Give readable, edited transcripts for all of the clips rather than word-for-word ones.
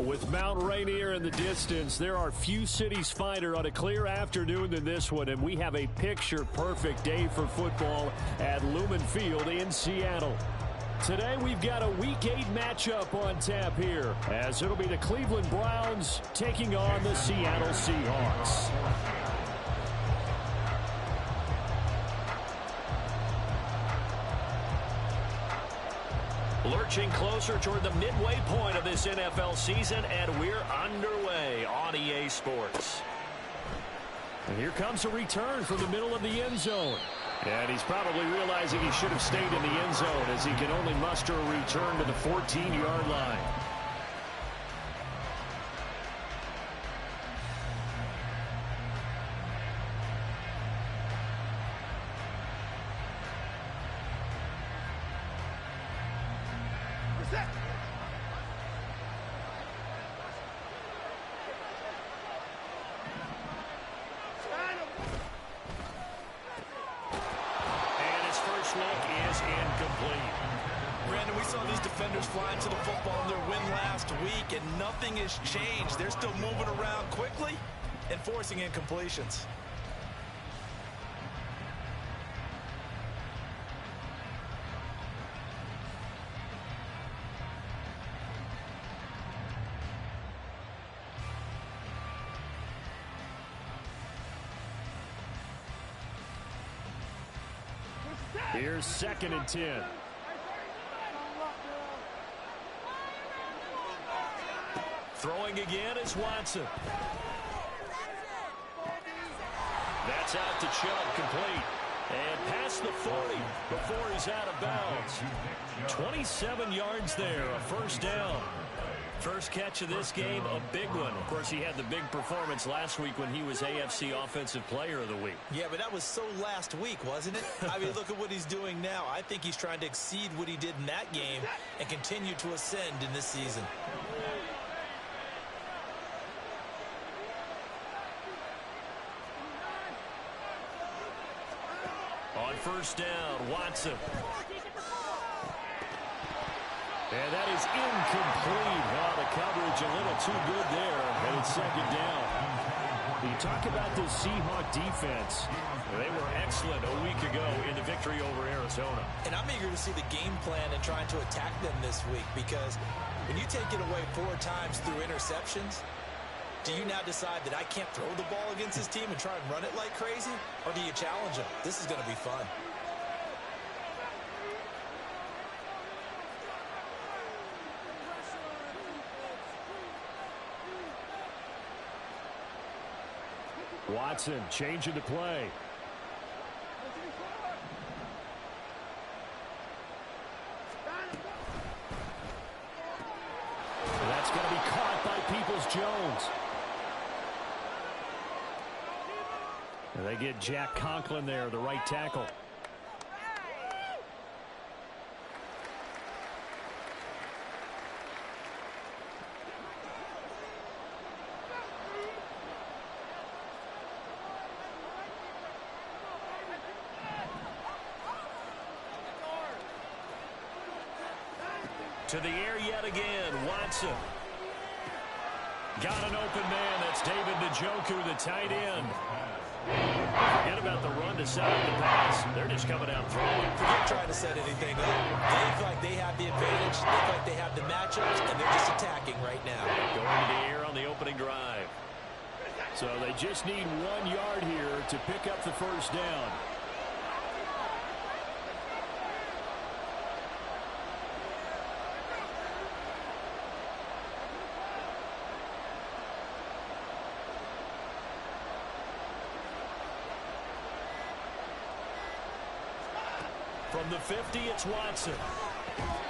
With Mount Rainier in the distance, there are few cities finer on a clear afternoon than this one, and we have a picture-perfect day for football at Lumen Field in Seattle. Today, we've got a Week 8 matchup on tap here, as it'll be the Cleveland Browns taking on the Seattle Seahawks. Lurching closer toward the midway point of this NFL season, and we're underway on EA Sports. And here comes a return from the middle of the end zone. And he's probably realizing he should have stayed in the end zone as he can only muster a return to the 14-yard line. To the football in their win last week, and nothing has changed. They're still moving around quickly and forcing incompletions. Here's 2nd and 10. Throwing again is Watson. That's out to Chubb, complete. And past the 40 before he's out of bounds. 27 yards there, a first down. First catch of this game, a big one. Of course, he had the big performance last week when he was AFC Offensive Player of the Week. Yeah, but that was so last week, wasn't it? I mean, look at what he's doing now. I think he's trying to exceed what he did in that game and continue to ascend in this season. On first down, Watson. And that is incomplete. Oh, the coverage a little too good there, and it's 2nd down. You talk about the Seahawk defense. They were excellent a week ago in the victory over Arizona. And I'm eager to see the game plan and trying to attack them this week, because when you take it away 4 times through interceptions, do you now decide that I can't throw the ball against this team and try and run it like crazy? Or do you challenge them? This is going to be fun. Watson changing the play. That's going to be caught by Peoples-Jones. And they get Jack Conklin there, the right tackle. To the air yet again, Watson. Got an open man. That's David Njoku, the tight end. Forget about the run to set up the pass. They're just coming out throwing. Forget trying to set anything up. They feel like they have the advantage. They feel like they have the matchups, and they're just attacking right now. Going to the air on the opening drive. So they just need 1 yard here to pick up the first down. From the 50, it's Watson.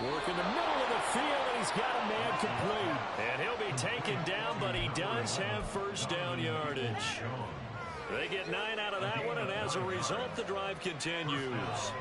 Working the middle of the field, and he's got a man complete. And he'll be taken down, but he does have first down yardage. They get 9 out of that one, and as a result, the drive continues.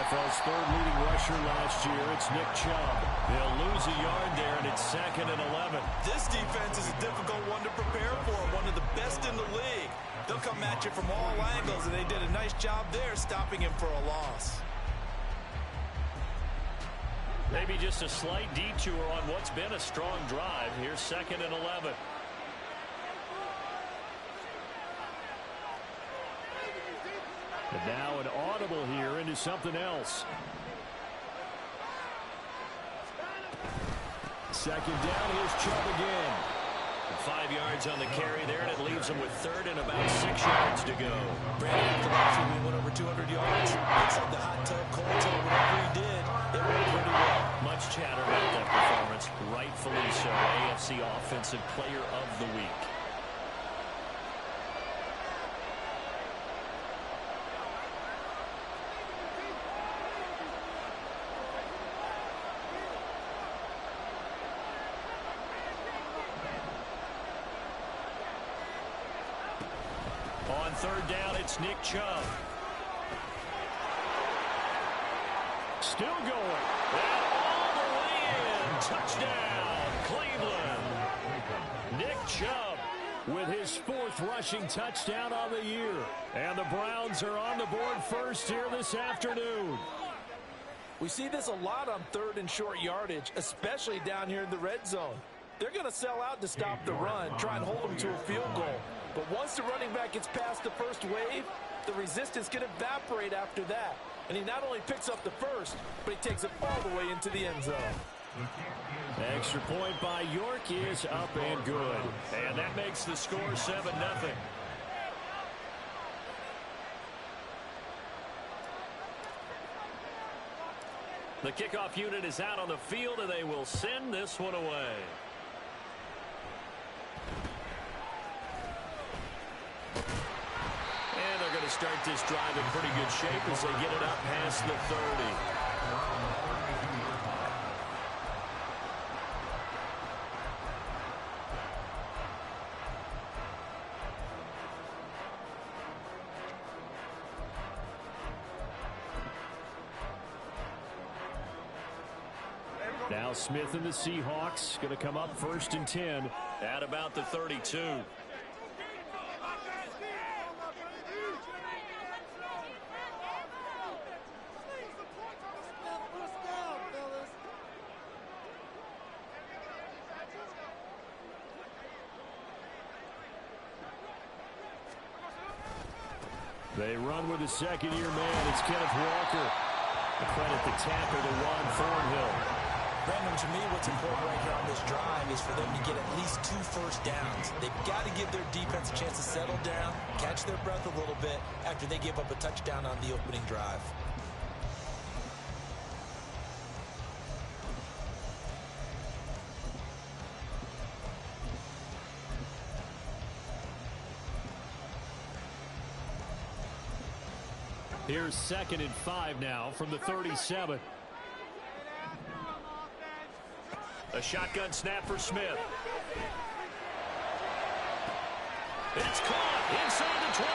NFL's third leading rusher last year. It's Nick Chubb. They'll lose a yard there, and it's 2nd and 11. This defense is a difficult one to prepare for, one of the best in the league. They'll come at you from all angles, and they did a nice job there stopping him for a loss. Maybe just a slight detour on what's been a strong drive. Here's 2nd and 11. And now an audible here into something else. 2nd down, here's Chubb again. 5 yards on the carry there, and it leaves him with 3rd and about 6 yards to go. Brandon, after last week, we went over 200 yards. Looks like the hot tub, cold tub, whatever he did, it went pretty well. Much chatter about that performance. Rightfully so. AFC Offensive Player of the Week. On 3rd down, it's Nick Chubb. Still going. And all the way in. Touchdown, Cleveland. Nick Chubb with his 4th rushing touchdown on the year. And the Browns are on the board first here this afternoon. We see this a lot on 3rd and short yardage, especially down here in the red zone. They're going to sell out to stop the run, try and hold them to a field goal. But once the running back gets past the first wave, the resistance can evaporate after that. And he not only picks up the first, but he takes it all the way into the end zone. Extra point by York is up and good. And that makes the score 7-0. The kickoff unit is out on the field, and they will send this one away. And they're going to start this drive in pretty good shape as they get it up past the 30. Now Smith and the Seahawks going to come up 1st and 10 at about the 32. They run with a 2nd-year man. It's Kenneth Walker. The credit the tackle to Ron Thornhill. Brandon, to me, what's important right here on this drive is for them to get at least 2 first downs. They've got to give their defense a chance to settle down, catch their breath a little bit after they give up a touchdown on the opening drive. Here's 2nd and 5 now from the 37. A shotgun snap for Smith. It's caught inside the 25.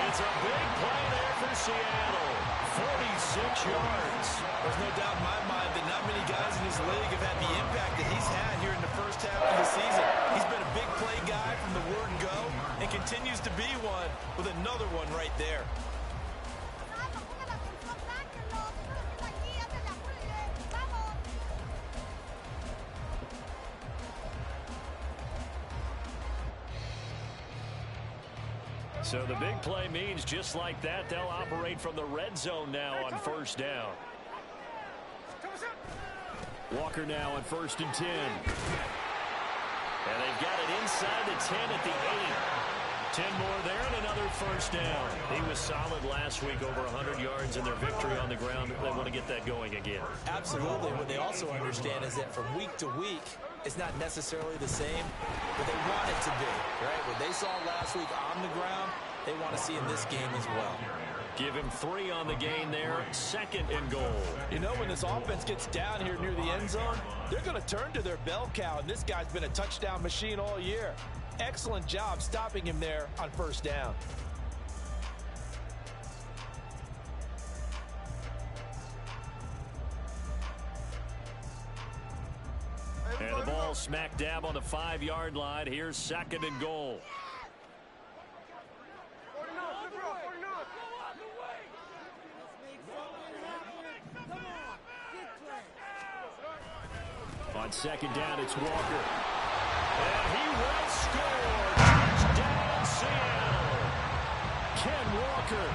It's a big play there for Seattle. 46 yards. There's no doubt in my mind that not many guys in this league have had the impact that he's had here in the first half of the season. He's been a big play guy from the word go and continues to be one with another one right there. So the big play means just like that, they'll operate from the red zone now on 1st down. Walker now on 1st and 10. And they've got it inside the 10 at the 8. 10 more there and another 1st down. He was solid last week, over 100 yards in their victory on the ground. They want to get that going again. Absolutely. What they also understand is that from week to week, it's not necessarily the same, but they want it to be, right? What they saw last week on the ground, they want to see in this game as well. Give him 3 on the gain there, 2nd and goal. You know, when this offense gets down here near the end zone, they're going to turn to their bell cow, and this guy's been a touchdown machine all year. Excellent job stopping him there on 1st down. And the ball smack dab on the 5-yard line. Here's 2nd and goal. On 2nd down, it's Walker. And he will score. Touchdown, Seattle. Ken Walker,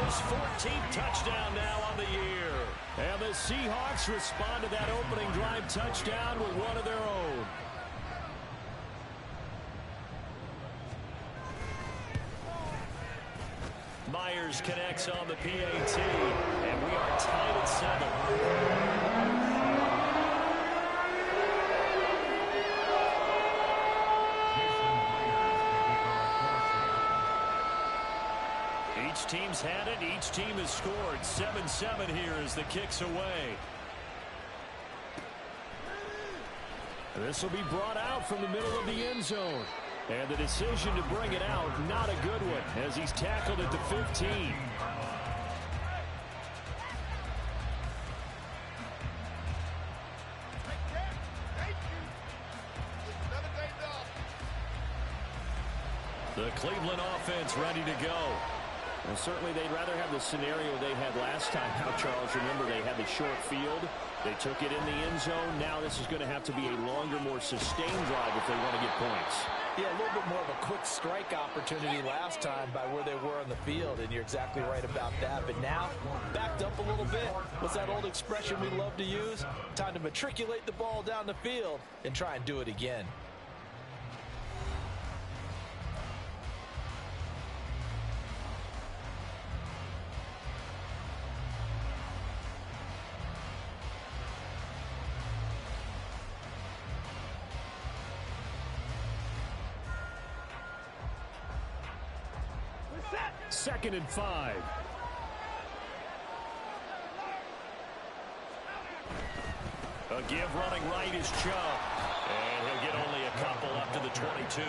his 14th touchdown now on the year. And the Seahawks respond to that opening drive touchdown with one of their own. Myers connects on the PAT, and we are tied at 7. Each team's had it. Each team has scored. 7-7 here as the kick's away. This will be brought out from the middle of the end zone. And the decision to bring it out, not a good one, as he's tackled at the 15. The Cleveland offense ready to go. Well, certainly they'd rather have the scenario they had last time out, Charles. Remember, they had the short field. They took it in the end zone. Now this is going to have to be a longer, more sustained drive if they want to get points. Yeah, a little bit more of a quick strike opportunity last time by where they were on the field, and you're exactly right about that. But now, backed up a little bit. What's that old expression we love to use? Time to matriculate the ball down the field and try and do it again. Second and 5. A give running right is Chubb. And he'll get only a couple up to the 22.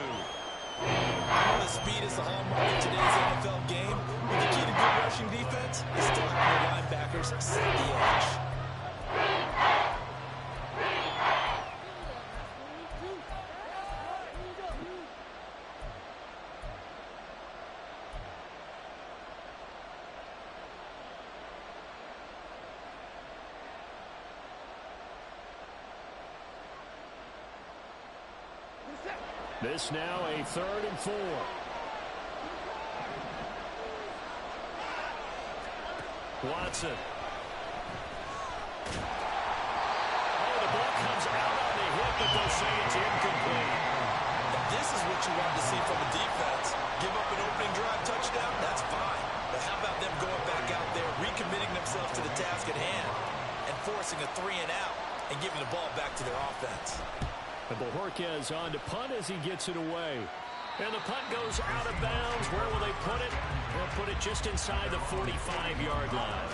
The speed is the hallmark of today's NFL game. But the key to good rushing defense is still having the linebackers set the edge. This now a 3rd and 4. Watson. Oh, the ball comes out on the hit, but they'll say it's incomplete. And this is what you want to see from a defense. Give up an opening drive touchdown, that's fine. But how about them going back out there, recommitting themselves to the task at hand, and forcing a 3-and-out, and giving the ball back to their offense. And Bojorquez on to punt as he gets it away. And the punt goes out of bounds. Where will they put it? They'll put it just inside the 45-yard line.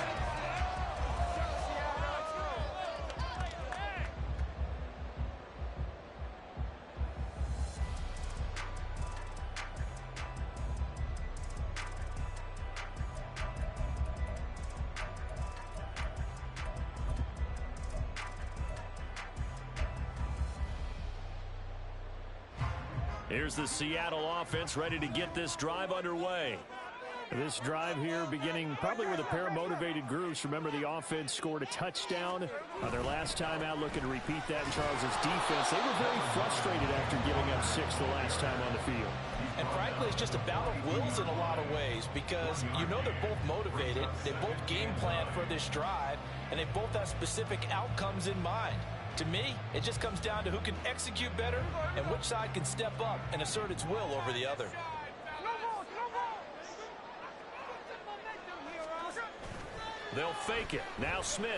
Here's the Seattle offense ready to get this drive underway. This drive here beginning probably with a pair of motivated groups. Remember, the offense scored a touchdown on their last time out, looking to repeat that in Charles's defense. They were very frustrated after giving up 6 the last time on the field. And frankly, it's just a battle of wills in a lot of ways, because you know they're both motivated, they both game plan for this drive, and they both have specific outcomes in mind. To me, it just comes down to who can execute better and which side can step up and assert its will over the other. They'll fake it. Now Smith.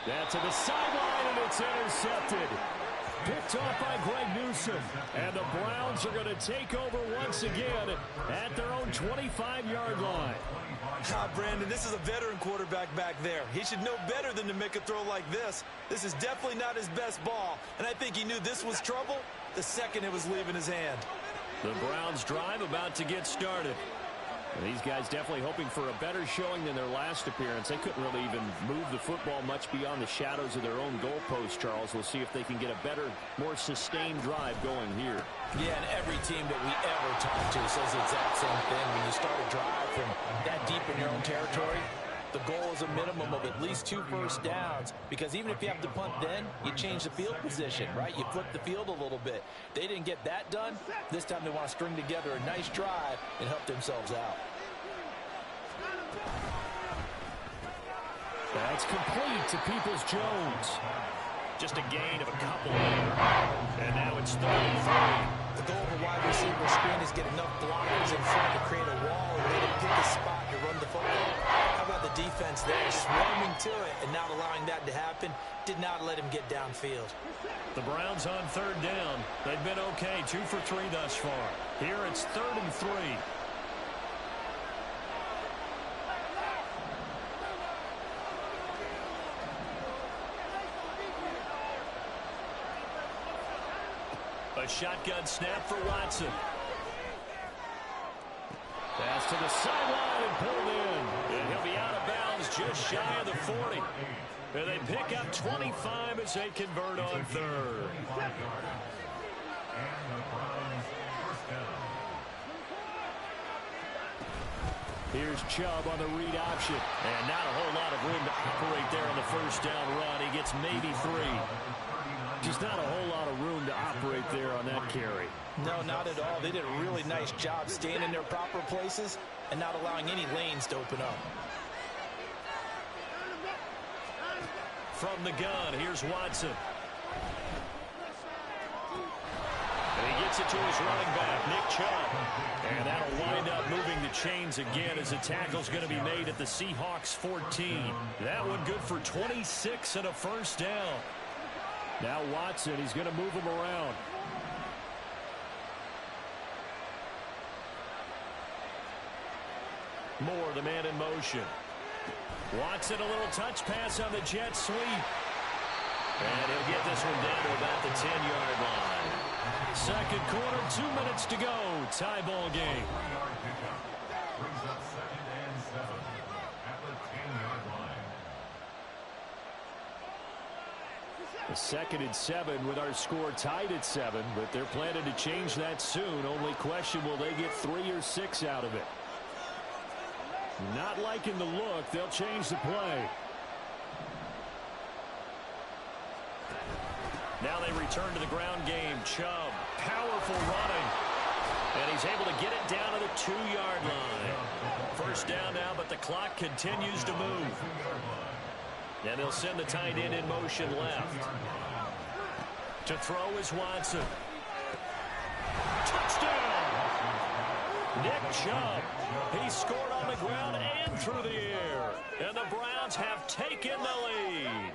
That's to the sideline, and it's intercepted. Picked off by Greg Newsome. And the Browns are going to take over once again at their own 25-yard line. Brandon, this is a veteran quarterback back there. He should know better than to make a throw like this. This is definitely not his best ball, and I think he knew this was trouble the second it was leaving his hand. The Browns drive about to get started. And these guys definitely hoping for a better showing than their last appearance. They couldn't really even move the football much beyond the shadows of their own goalpost, Charles. We'll see if they can get a better, more sustained drive going here. Yeah, and every team that we ever talk to says the exact same thing. When you start a drive from that deep in your own territory, the goal is a minimum of at least 2 first downs, because even if you have to punt then, you change the field position, right? You flip the field a little bit. They didn't get that done. This time they want to string together a nice drive and help themselves out. That's complete to Peoples-Jones. Just a gain of a couple. And now it's 3rd and 3. The goal of a wide receiver screen is get enough blockers in front to create a wall and let him pick a spot to run the football. How about the defense there, swarming to it and not allowing that to happen? Did not let him get downfield. The Browns on 3rd down. They've been okay, 2 for 3 thus far. Here it's 3rd and 3. A shotgun snap for Watson. Pass to the sideline and pulled in. And he'll be out of bounds just shy of the 40. And they pick up 25 as they convert on 3rd. Here's Chubb on the read option. And not a whole lot of room to operate there on the first down run. He gets maybe 3. Just not a whole lot of room to operate there on that carry. No, not at all. They did a really nice job staying in their proper places and not allowing any lanes to open up. From the gun, here's Watson. And he gets it to his running back, Nick Chubb. And that'll wind up moving the chains again as the tackle's going to be made at the Seahawks 14. That one good for 26 and a first down. Now Watson, he's going to move him around. Moore, the man in motion. Watson, a little touch pass on the jet sweep. And he'll get this one down to about the 10-yard line. Second quarter, 2 minutes to go. Tie ball game. A 2nd and 7 with our score tied at 7, but they're planning to change that soon. Only question, will they get 3 or 6 out of it? Not liking the look. They'll change the play. Now they return to the ground game. Chubb, powerful running. And he's able to get it down to the 2-yard line. First down now, but the clock continues to move. And they'll send the tight end in motion left. To throw is Watson. Touchdown! Nick Chubb. He scored on the ground and through the air. And the Browns have taken the lead.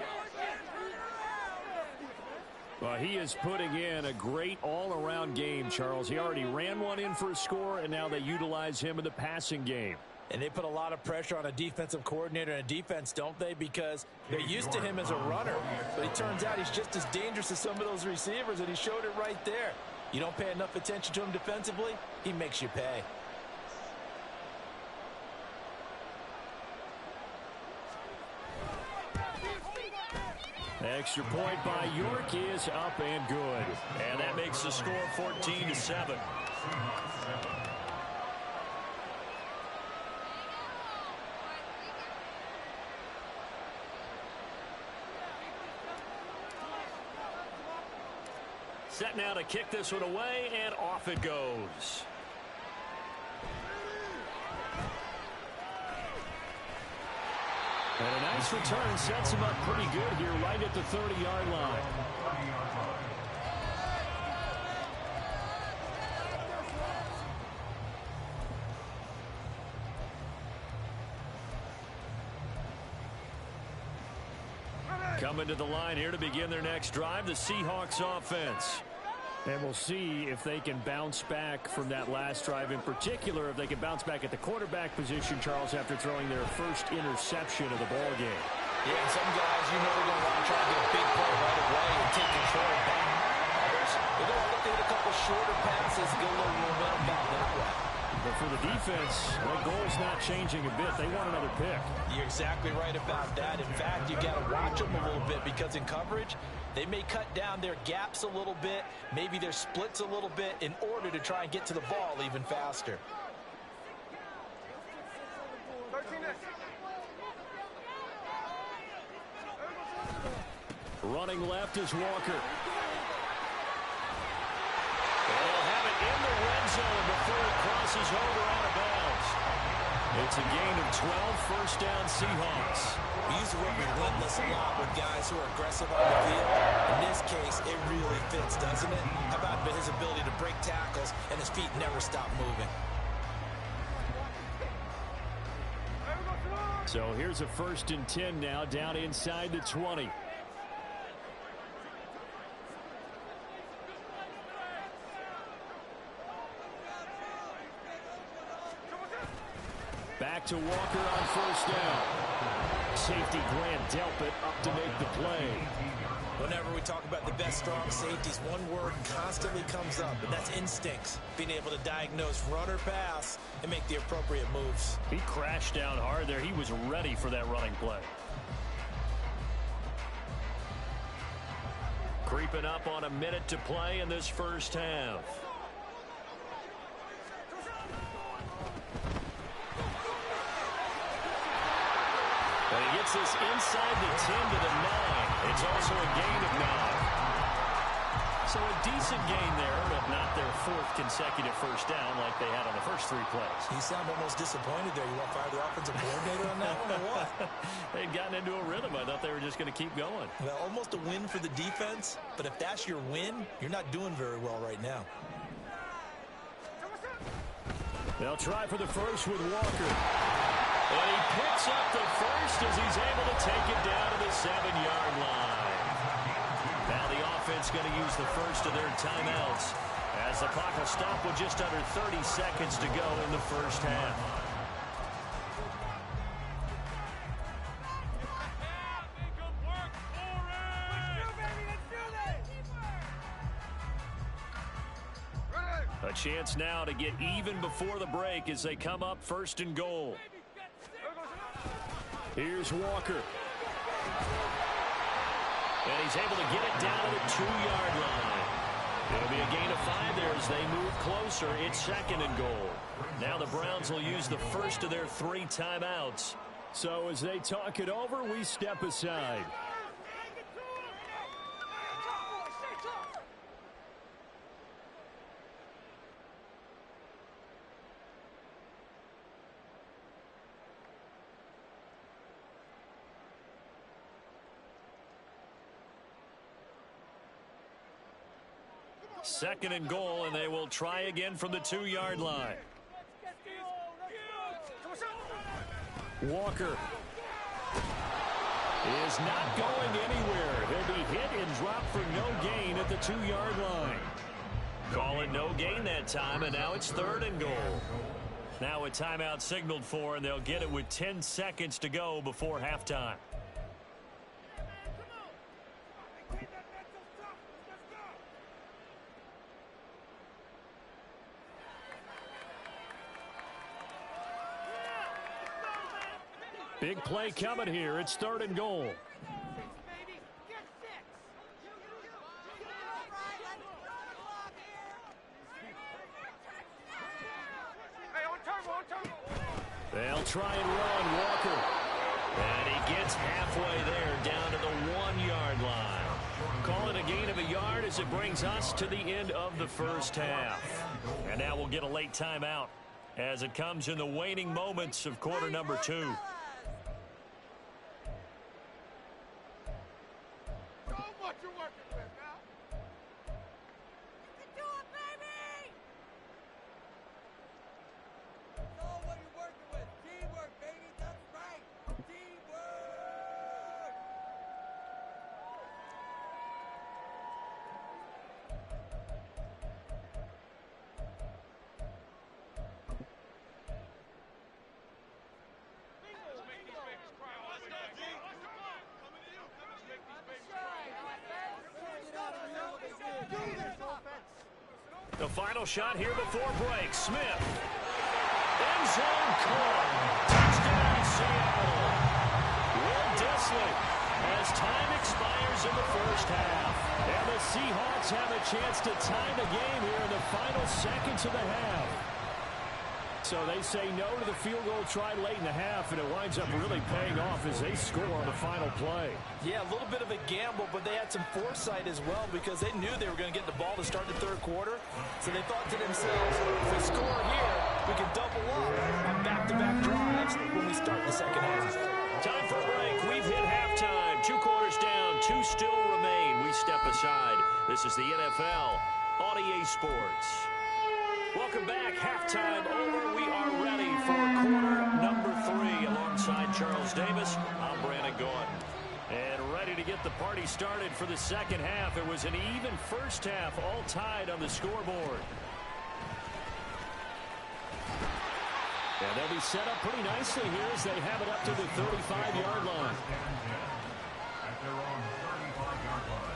Well, he is putting in a great all-around game, Charles. He already ran one in for a score, and now they utilize him in the passing game. And they put a lot of pressure on a defensive coordinator and a defense, don't they? Because they're used to him as a runner. But it turns out he's just as dangerous as some of those receivers, and he showed it right there. You don't pay enough attention to him defensively, he makes you pay. Extra point by York is up and good. And that makes the score 14-7. Set now to kick this one away, and off it goes. And a nice return sets him up pretty good here right at the 30-yard line. Coming to the line here to begin their next drive, the Seahawks offense. And we'll see if they can bounce back from that last drive, in particular, if they can bounce back at the quarterback position, Charles, after throwing their first interception of the ball game. Yeah, and some guys, you know, they're going to want to try to get a big play right away and take control back. Others, they're going to look to hit a couple shorter passes, get a little momentum back that way. but for the defense, that goal's not changing a bit. They want another pick. You're exactly right about that. In fact, you got to watch them a little bit because in coverage, they may cut down their gaps a little bit, maybe their splits a little bit in order to try and get to the ball even faster. Running left is Walker. They'll have it in the red zone before it crosses over out of bounds. It's a gain of 12, first down Seahawks. We use the word relentless a lot with guys who are aggressive on the field. In this case, it really fits, doesn't it? How about his ability to break tackles and his feet never stop moving? So here's a 1st and 10 now, down inside the 20. Back to Walker on 1st down. Safety Grant Delpit up to make the play. Whenever we talk about the best strong safeties, one word constantly comes up, and that's instincts. Being able to diagnose run or pass and make the appropriate moves. He crashed down hard there. He was ready for that running play. Creeping up on a minute to play in this first half. And he gets this inside the 10 to the 9. It's also a gain of 9. So a decent gain there, but not their 4th consecutive first down like they had on the first 3 plays. You sound almost disappointed there. You want to fire the offensive coordinator on that one or what? They'd gotten into a rhythm. I thought they were just going to keep going. Well, almost a win for the defense, but if that's your win, you're not doing very well right now. They'll try for the first with Walker. And he picks up the first as he's able to take it down to the 7-yard line. Now the offense going to use the first of their timeouts as the clock will stop with just under 30 seconds to go in the first half. A chance now to get even before the break as they come up 1st and goal. Here's Walker. And he's able to get it down to the 2-yard line. It'll be a gain of 5 there as they move closer. It's 2nd and goal. Now the Browns will use the first of their 3 timeouts. So as they talk it over, we step aside. Second and goal, and they will try again from the 2-yard line. Walker is not going anywhere. He'll be hit and dropped for no gain at the 2-yard line. Call it no gain that time, and now it's 3rd and goal. Now a timeout signaled for, and they'll get it with 10 seconds to go before halftime. Big play coming here. It's 3rd and goal. They'll try and run Walker. And he gets halfway there down to the 1-yard line. Call it a gain of a yard as it brings us to the end of the first half. And now we'll get a late timeout as it comes in the waning moments of quarter number 2. The final shot here before break. Smith. and caught. Touchdown, Seattle. Will Dissly as time expires in the first half. And the Seahawks have a chance to tie the game here in the final seconds of the half. So they say no to the field goal try late in the half, and it winds up really paying off as they score on the final play. Yeah, a little bit of a gamble, but they had some foresight as well because they knew they were going to get the ball to start the third quarter. So they thought to themselves, if we score here, we can double up on back-to-back drives when we start the second half. Time for a break. We've hit halftime. 2 quarters down, 2 still remain. We step aside. This is the NFL on EA Sports. Welcome back. Halftime over. We are ready for quarter number 3. Alongside Charles Davis, I'm Brandon Gordon. And ready to get the party started for the second half. It was an even first half, all tied on the scoreboard. And they'll be set up pretty nicely here as they have it up to the 35-yard line. At their own 35-yard line.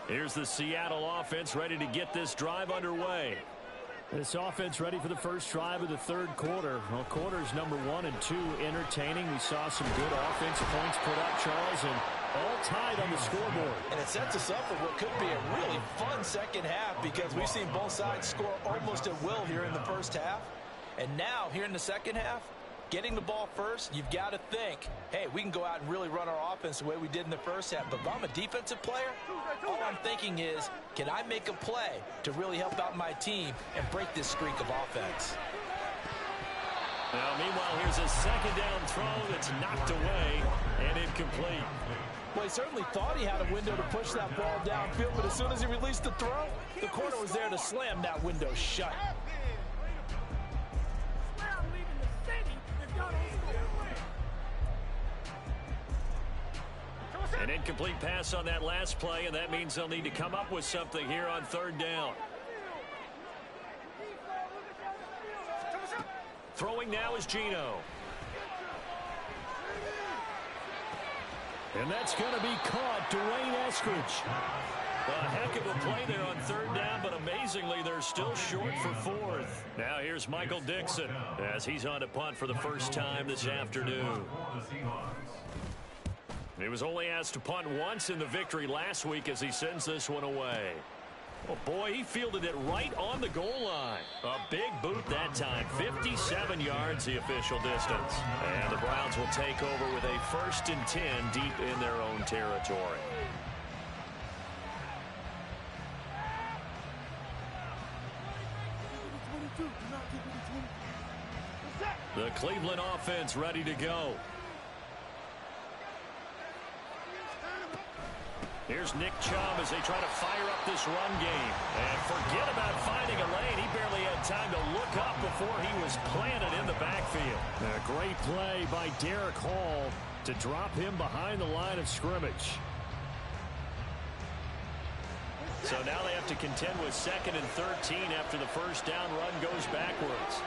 Here's the Seattle offense ready to get this drive underway. This offense ready for the first drive of the third quarter. Well, quarters number 1 and 2 entertaining. We saw some good offensive points put up, Charles, and all tied on the scoreboard. And it sets us up for what could be a really fun second half because we've seen both sides score almost at will here in the first half. And now, here in the second half, getting the ball first, you've got to think, hey, we can go out and really run our offense the way we did in the first half. But if I'm a defensive player, all I'm thinking is, can I make a play to really help out my team and break this streak of offense? Now, meanwhile, here's a second down throw that's knocked away and incomplete. Well, he certainly thought he had a window to push that ball downfield, but as soon as he released the throw, the corner was there to slam that window shut. An incomplete pass on that last play, and that means they'll need to come up with something here on third down. Throwing now is Geno. And that's going to be caught. Dwayne Eskridge. A heck of a play there on third down, but amazingly, they're still short for fourth. Now here's Michael Dixon as he's on to punt for the first time this afternoon. He was only asked to punt once in the victory last week as he sends this one away. Oh, boy, he fielded it right on the goal line. A big boot that time. 57 yards, the official distance. And the Browns will take over with a 1st and 10 deep in their own territory. The Cleveland offense ready to go. Here's Nick Chubb as they try to fire up this run game. And forget about finding a lane. He barely had time to look up before he was planted in the backfield. A great play by Derek Hall to drop him behind the line of scrimmage. So now they have to contend with 2nd and 13 after the first down run goes backwards.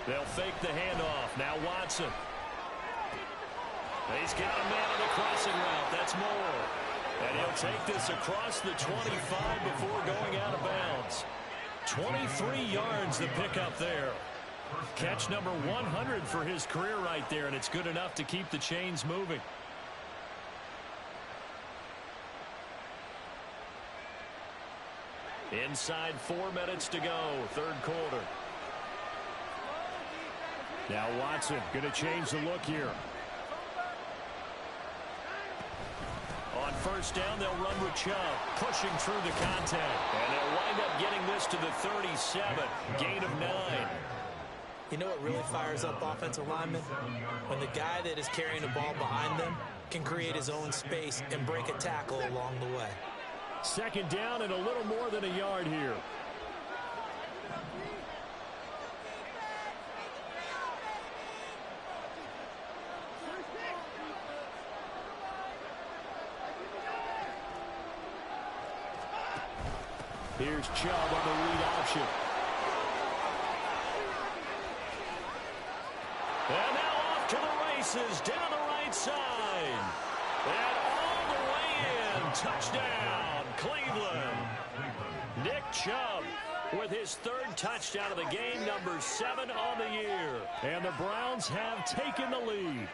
They'll fake the handoff. Now Watson. He's got a man on the crossing route. That's Moore. And he'll take this across the 25 before going out of bounds. 23 yards the pickup there. Catch number 100 for his career right there, and it's good enough to keep the chains moving. Inside 4 minutes to go, third quarter. Now Watson going to change the look here. On first down, they'll run with Chubb, pushing through the contact. And they'll wind up getting this to the 37, gain of 9. You know what really fires up offensive linemen? When the guy that is carrying the ball behind them can create his own space and break a tackle along the way. Second down and a little more than a yard here. Here's Chubb on the read option. And now off to the races down the right side. And all the way in. Touchdown, Cleveland. Nick Chubb with his third touchdown of the game, number 7 on the year. And the Browns have taken the lead.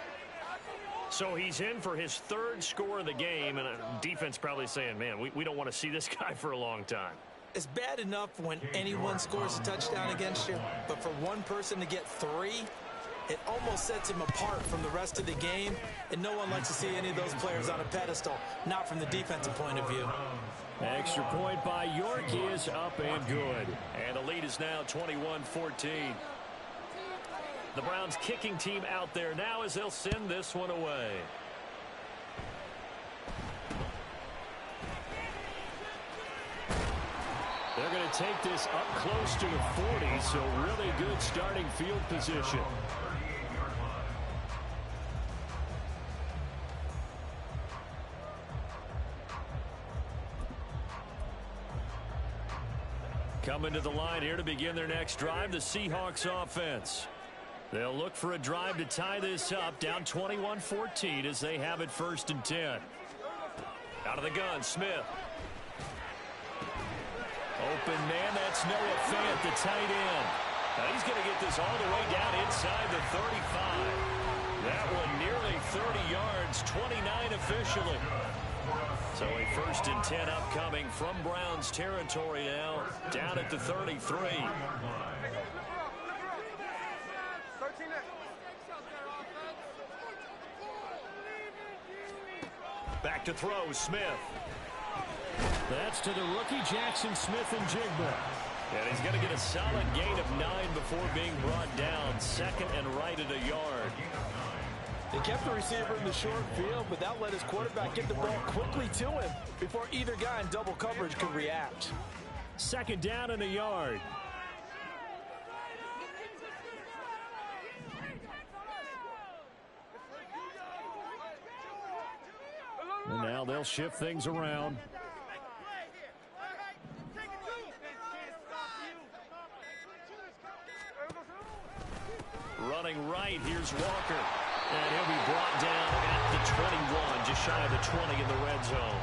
So he's in for his third score of the game, and defense probably saying, man, we don't want to see this guy for a long time. It's bad enough when anyone scores a touchdown against you, but for one person to get 3, it almost sets him apart from the rest of the game, and no one likes to see any of those players on a pedestal, not from the defensive point of view. Extra point by York is up and good. And the lead is now 21-14. The Browns kicking team out there now as they'll send this one away. They're going to take this up close to the 40, so really good starting field position. Coming to the line here to begin their next drive, the Seahawks offense. They'll look for a drive to tie this up, down 21-14 as they have it 1st and 10. Out of the gun, Smith. Open man, that's Noah Fant, the tight end. Now he's going to get this all the way down inside the 35. That one nearly 30 yards, 29 officially. So a 1st and 10 upcoming from Browns territory now, down at the 33. Back to throw, Smith. That's to the rookie Jackson Smith-Njigba. And he's going to get a solid gain of 9 before being brought down. 2nd and right at a yard. They kept the receiver in the short field, but that let his quarterback get the ball quickly to him before either guy in double coverage could react. 2nd down and a yard. And now they'll shift things around. Running right, here's Walker. And he'll be brought down at the 21, just shy of the 20 in the red zone.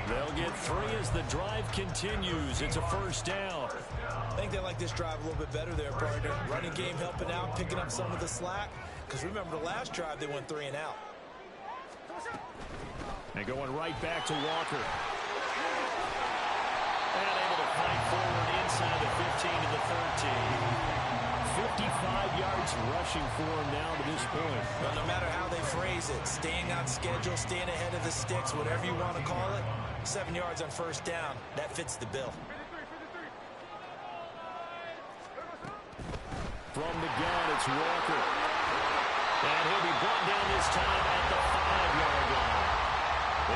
They'll get 3 as the drive continues. It's a 1st down. I think they like this drive a little bit better there, partner. Running game helping out, picking up some of the slack. Because remember, the last drive, they went 3 and out. And going right back to Walker. And able to fight forward inside the 15 to the 13. 55 yards rushing for him now to this point. Well, no matter how they phrase it, staying on schedule, staying ahead of the sticks, whatever you want to call it, 7 yards on 1st down, that fits the bill. From the gun, it's Walker. And he'll be brought down this time at the 5-yard line.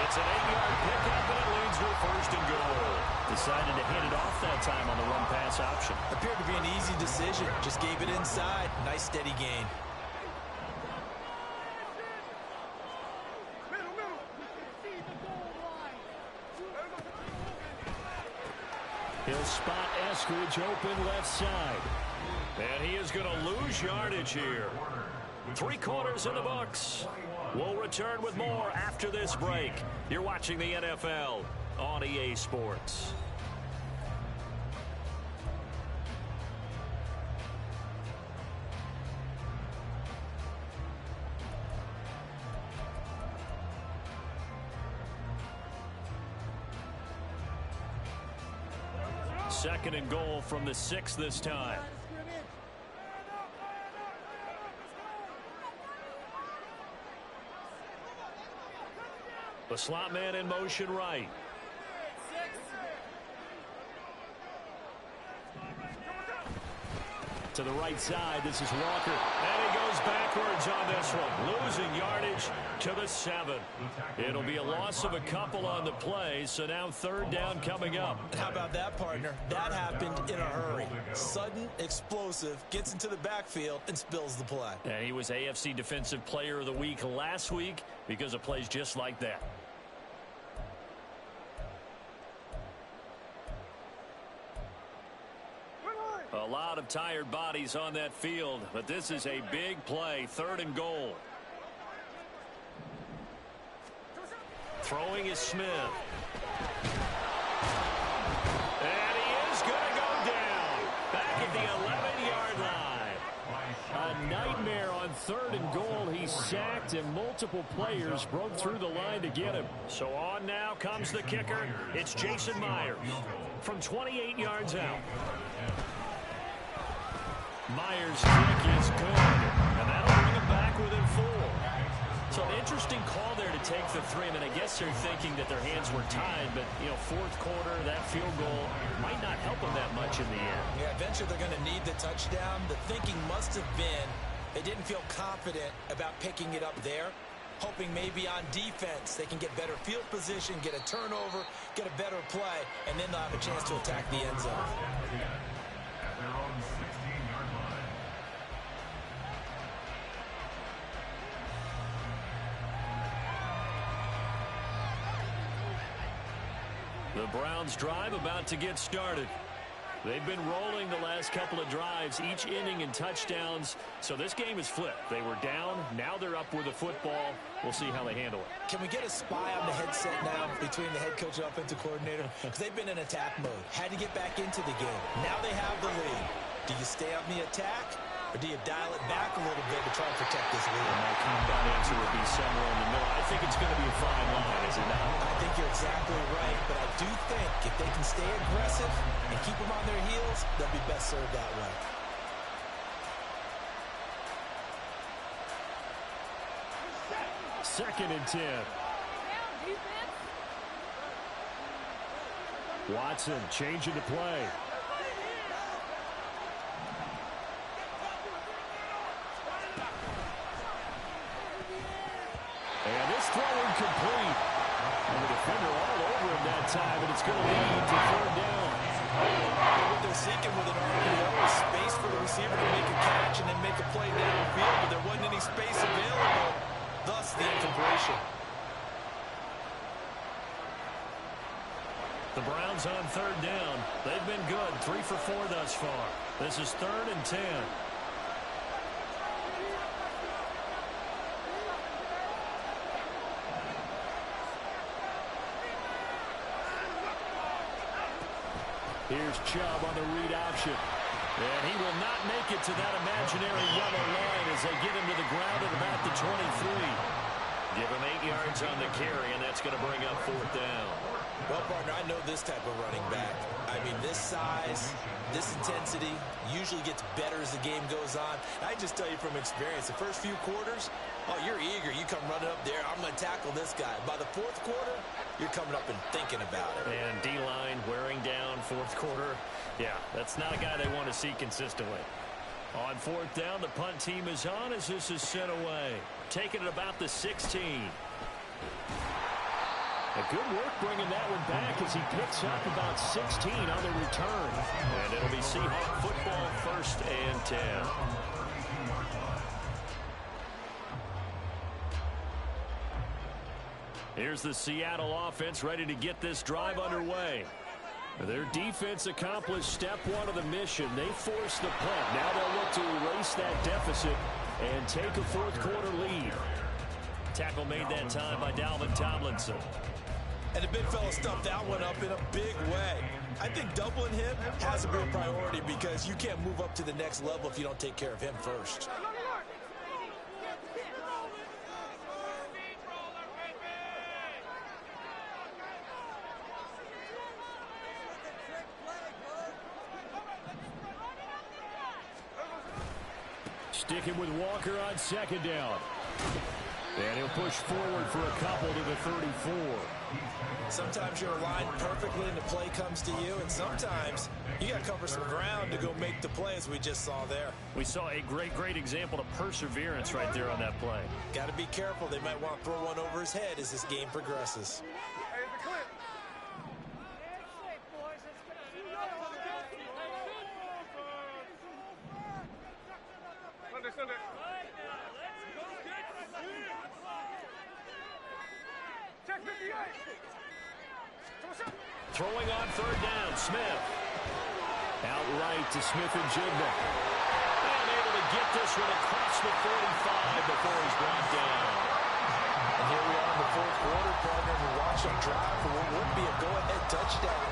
It's an 8-yard pickup, and it leads with 1st and goal. Decided to hand it off that time on the run-pass option. Appeared to be an easy decision. Just gave it inside. Nice, steady gain. He'll spot Eskridge open left side. And he is going to lose yardage here. 3 quarters in the books. We'll return with more after this break. You're watching the NFL on EA Sports. Second and goal from the 6 this time. The slot man in motion right. To the right side, this is Walker. And he goes backwards on this one. Losing yardage to the 7. It'll be a loss of a couple on the play, so now 3rd down coming up. How about that, partner? That happened in a hurry. Sudden, explosive, gets into the backfield, and spills the play. And he was AFC Defensive Player of the Week last week because of plays just like that. A lot of tired bodies on that field, but this is a big play, 3rd and goal. Throwing is Smith. And he is going to go down. Back at the 11-yard line. A nightmare on 3rd and goal. He's sacked, and multiple players broke through the line to get him. So on now comes the kicker. It's Jason Myers from 28 yards out. Myers' kick is good, and that'll bring him back within 4. So an interesting call there to take the 3. I mean, I guess they're thinking that their hands were tied, but, you know, 4th quarter, that field goal might not help them that much in the end. Yeah, eventually they're going to need the touchdown. The thinking must have been they didn't feel confident about picking it up there, hoping maybe on defense they can get better field position, get a turnover, get a better play, and then they'll have a chance to attack the end zone. At their own 16-yard line. The Browns drive about to get started. They've been rolling the last couple of drives, each inning in touchdowns. So this game is flipped. They were down. Now they're up with the football. We'll see how they handle it. Can we get a spy on the headset now between the head coach and offensive coordinator? Because they've been in attack mode. Had to get back into the game. Now they have the lead. Do you stay on the attack, or do you dial it back a little bit to try and protect this lead? And my combat answer would be somewhere in the middle. I think it's going to be a fine line, is it not? I think you're exactly right, but I do think if they can stay aggressive and keep them on their heels, they'll be best served that way. Second and 10. Watson changing the play. And this throw incomplete. And the defender all over him that time, and it's going to lead to 3rd down. What they're seeking with an RPO is space for the receiver to make a catch and then make a play downfield, but there wasn't any space available, thus the incompletion. The Browns on 3rd down. They've been good, 3 for 4 thus far. This is 3rd and 10. Here's Chubb on the read option. And he will not make it to that imaginary yellow line as they get him to the ground at about the 23. Give him 8 yards on the carry, and that's going to bring up 4th down. Well, partner, I know this type of running back. I mean, this size, this intensity usually gets better as the game goes on. I just tell you from experience, the first few quarters, oh, you're eager. You come running up there, I'm going to tackle this guy. By the 4th quarter, you're coming up and thinking about it. And D-line wearing down 4th quarter. Yeah, that's not a guy they want to see consistently. On 4th down, the punt team is on as this is sent away. Taking it about the 16. A good work bringing that one back as he picks up about 16 on the return. And it'll be Seahawks football, 1st and 10. Here's the Seattle offense ready to get this drive underway. Their defense accomplished step 1 of the mission. They forced the punt. Now they'll look to erase that deficit and take a 4th quarter lead. Tackle made that time by Dalvin Tomlinson. And the big fella stuffed that one up in a big way. I think doubling him has a real priority because you can't move up to the next level if you don't take care of him first. Sticking with Walker on 2nd down. And he'll push forward for a couple to the 34. Sometimes you're aligned perfectly and the play comes to you, and sometimes you got to cover some ground to go make the play, as we just saw there. We saw a great example of perseverance right there on that play. Got to be careful. They might want to throw one over his head as this game progresses. Throwing on 3rd down, Smith. Out right to Smith and Jigba. And able to get this one across the 45 before he's brought down. And here we are in the fourth quarter, partner, and we watch them drive for what would be a go-ahead touchdown.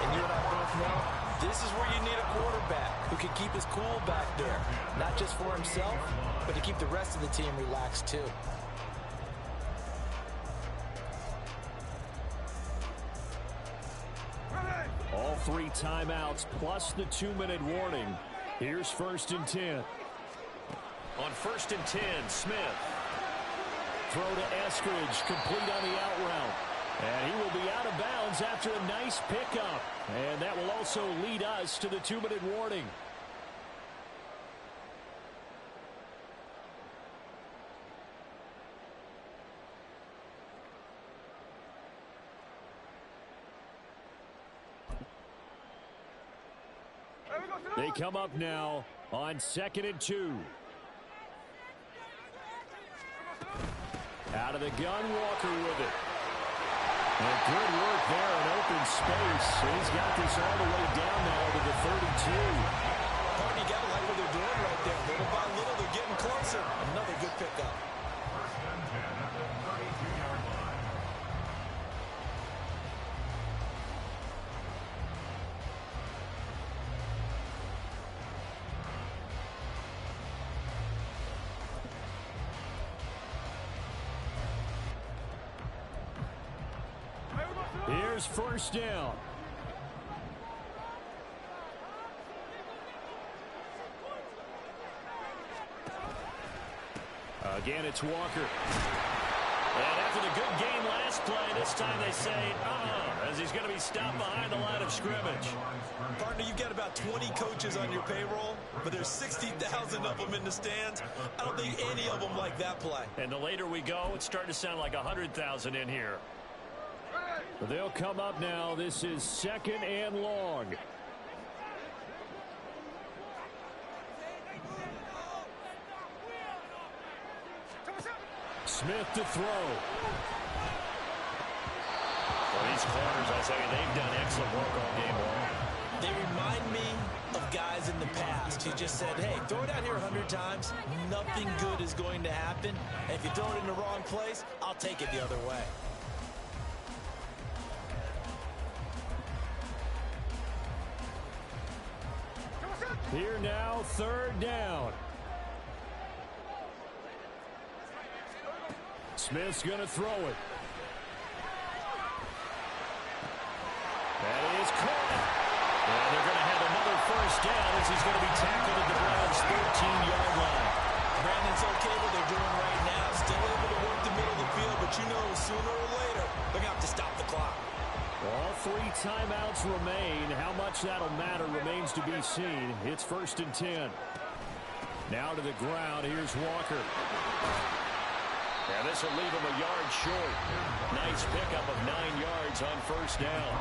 And you and I both know this is where you need a quarterback who can keep his cool back there. Not just for himself, but to keep the rest of the team relaxed too. All 3 timeouts plus the 2-minute warning. Here's 1st and 10. On 1st and 10, Smith. Throw to Eskridge, complete on the out route. And he will be out of bounds after a nice pickup. And that will also lead us to the 2-minute warning. They come up now on 2nd and 2. Out of the gun, Walker with it. And good work there in open space. And he's got this all the way down now to the 32. Partner, you got to like what they're doing right there. Little by little, they're getting closer. Another good pickup. Here's 1st down. Again, it's Walker. And after the good game last play, this time they say, as he's going to be stopped behind the line of scrimmage. Partner, you've got about 20 coaches on your payroll, but there's 60,000 of them in the stands. I don't think any of them like that play. And the later we go, it's starting to sound like 100,000 in here. They'll come up now. This is 2nd and long. Smith to throw. Well, these corners, I tell you, they've done excellent work all game long. They remind me of guys in the past who just said, hey, throw it out here 100 times. Nothing good is going to happen. And if you throw it in the wrong place, I'll take it the other way. Here now, 3rd down. Smith's going to throw it. That is caught. And they're going to have another 1st down as he's going to be tackled at the Browns' 13-yard line. Brandon's okay what they're doing right now. Still able to work the middle of the field, but you know sooner or later they're going to have to stop the clock. All 3 timeouts remain. How much that'll matter remains to be seen. It's 1st and 10. Now to the ground. Here's Walker. And this will leave him a yard short. Nice pickup of 9 yards on 1st down.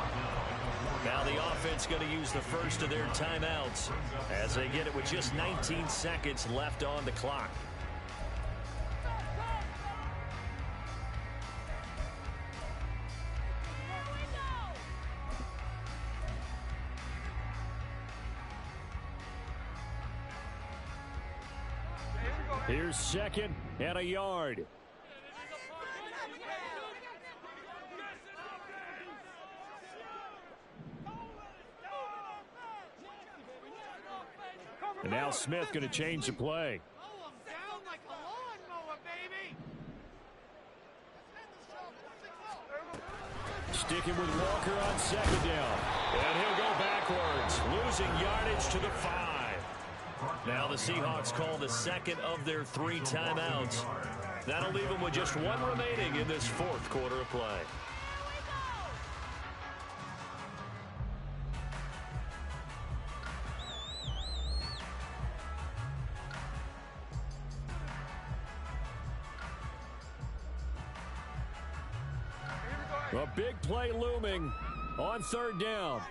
Now the offense going to use the first of their timeouts as they get it with just 19 seconds left on the clock. Here's 2nd and a yard. And now Smith going to change the play. Sticking with Walker on 2nd down. And he'll go backwards, losing yardage to the 5. Now the Seahawks call the 2nd of their 3 timeouts. That'll leave them with just 1 remaining in this 4th quarter of play. A big play looming on 3rd down.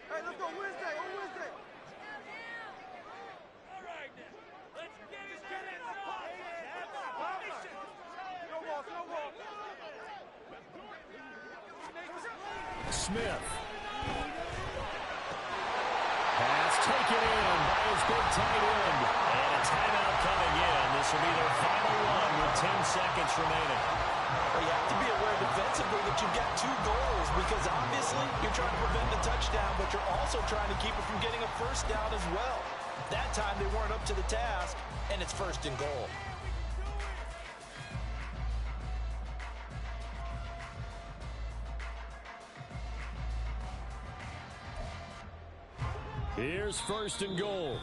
Hey, let's go Wednesday, on Wednesday. All right, then. Let's get it. Smith. taken in by his big tight end. And a timeout coming in. This will be their final one with 10 seconds remaining. Well, you have to be aware defensively that you've got 2 goals because obviously you're trying to prevent the touchdown, but you're also trying to keep it from getting a first down as well. That time they weren't up to the task, and it's 1st and goal. Here's 1st and goal.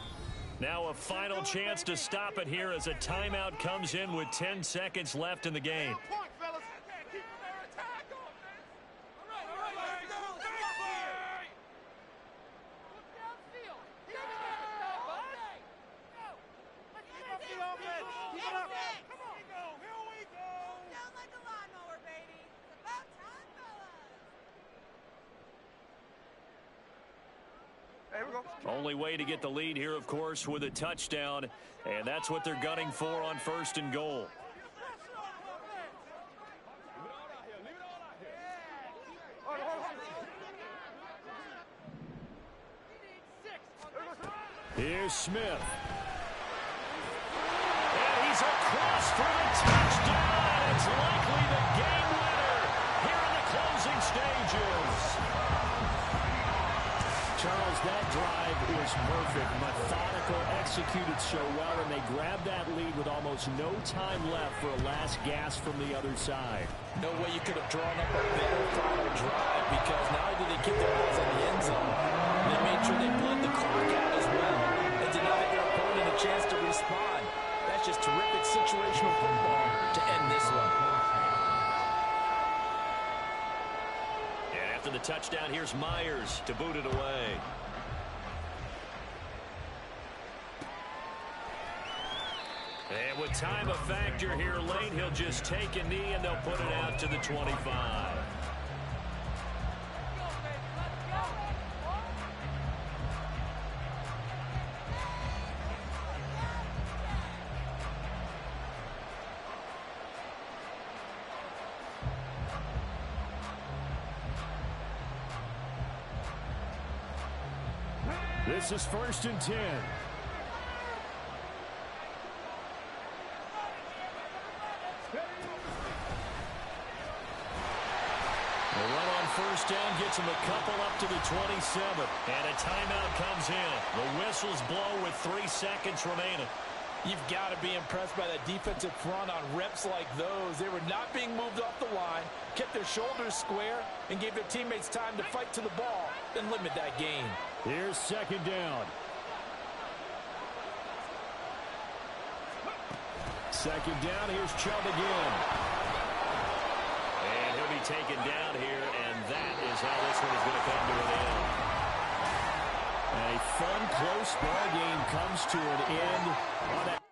Now a final chance to stop it here as a timeout comes in with 10 seconds left in the game. Only way to get the lead here, of course, with a touchdown, and that's what they're gunning for on 1st and goal. Here's Smith. And he's across for the touchdown. It's likely the game winner here in the closing stages. Charles, that drive was perfect, methodical, executed so well, and they grabbed that lead with almost no time left for a last gasp from the other side. No way you could have drawn up a better final drive because not only did they keep their eyes on the end zone, they made sure they bled the clock out as well and denied their opponent a chance to respond. That's just terrific situational football to end this one. After the touchdown, here's Myers to boot it away. And with time a factor here late, he'll just take a knee and they'll put it out to the 25. This is 1st and 10. The run on 1st down gets him a couple up to the 27. And a timeout comes in. The whistles blow with 3 seconds remaining. You've got to be impressed by that defensive front on reps like those. They were not being moved off the line, kept their shoulders square, and gave their teammates time to fight to the ball and limit that gain. Here's 2nd down. 2nd down, here's Chubb again. And he'll be taken down here, and that is how this one is going to come to an end. A fun, close ball game comes to an end on that.